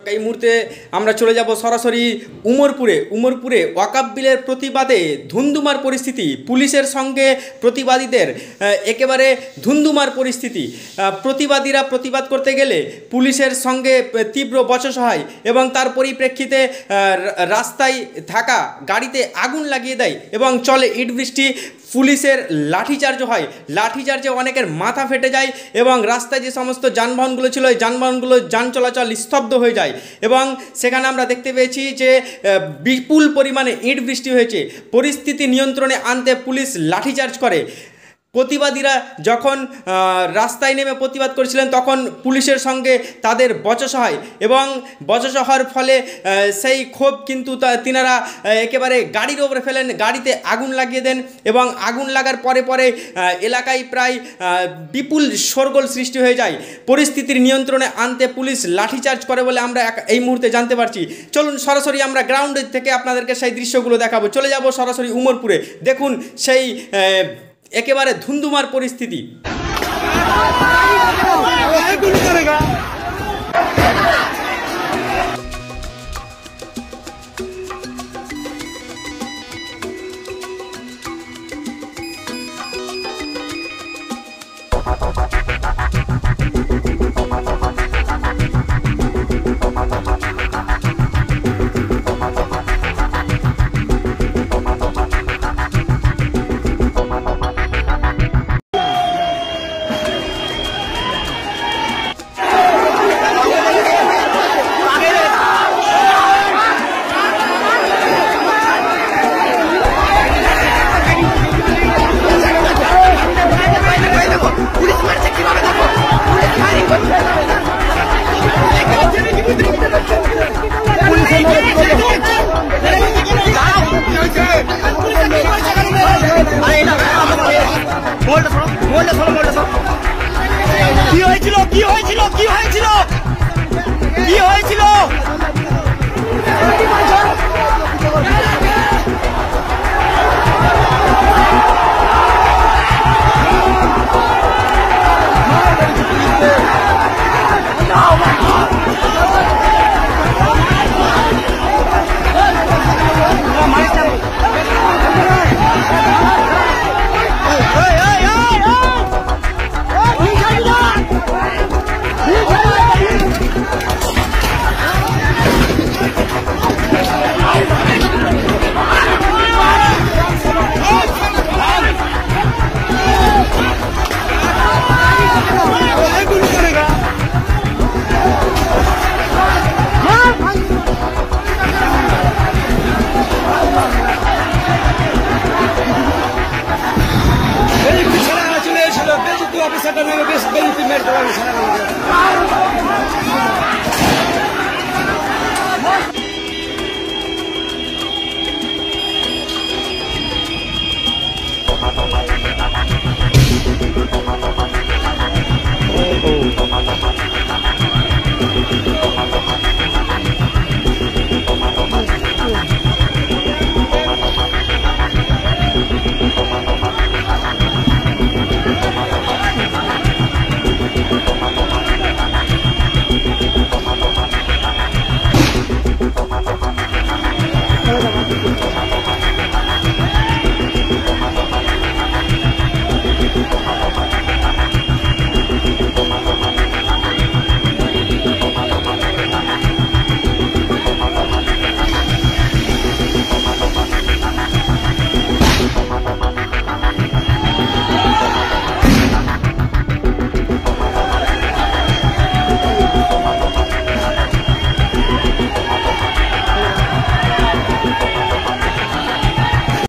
এই মুহূর্তে আমরা চলে যাব সরাসরি উমরপুরে ওয়াকফ বিলের প্রতিবাদে ধুন্ধুমার পরিস্থিতি। পুলিশের সঙ্গে প্রতিবাদীদের একেবারে ধুন্ধুমার পরিস্থিতি। প্রতিবাদীরা প্রতিবাদ করতে গেলে পুলিশের সঙ্গে তীব্র বচসা হয় এবং তার পরিপ্রেক্ষিতে রাস্তায় থাকা গাড়িতে আগুন লাগিয়ে দেয় এবং চলে ইট বৃষ্টি। পুলিশের লাঠিচার্জ হয়, লাঠিচার্জে অনেকের মাথা ফেটে যায় এবং রাস্তায় যে সমস্ত যানবাহনগুলো ছিল এই যানবাহনগুলো যান চলাচল স্তব্ধ হয়ে যায় এবং সেখানে আমরা দেখতে পেয়েছি যে বিপুল পরিমাণে ইট বৃষ্টি হয়েছে। পরিস্থিতি নিয়ন্ত্রণে আনতে পুলিশ লাঠিচার্জ করে। প্রতিবাদীরা যখন রাস্তায় নেমে প্রতিবাদ করেছিলেন তখন পুলিশের সঙ্গে তাদের বচসা হয় এবং বচসা হওয়ার ফলে সেই ক্ষোভ কিন্তু তিনারা একেবারে গাড়ির ওপরে ফেলেন, গাড়িতে আগুন লাগিয়ে দেন এবং আগুন লাগার পরে এলাকায় প্রায় বিপুল শোরগোল সৃষ্টি হয়ে যায়। পরিস্থিতির নিয়ন্ত্রণে আনতে পুলিশ লাঠিচার্জ করে বলে আমরা এই মুহূর্তে জানতে পারছি। চলুন সরাসরি আমরা গ্রাউন্ড থেকে আপনাদেরকে সেই দৃশ্যগুলো দেখাবো। চলে যাব সরাসরি উমরপুরে, দেখুন সেই একেবারে ধুন্ধুমার পরিস্থিতি। কি হয়েছিল?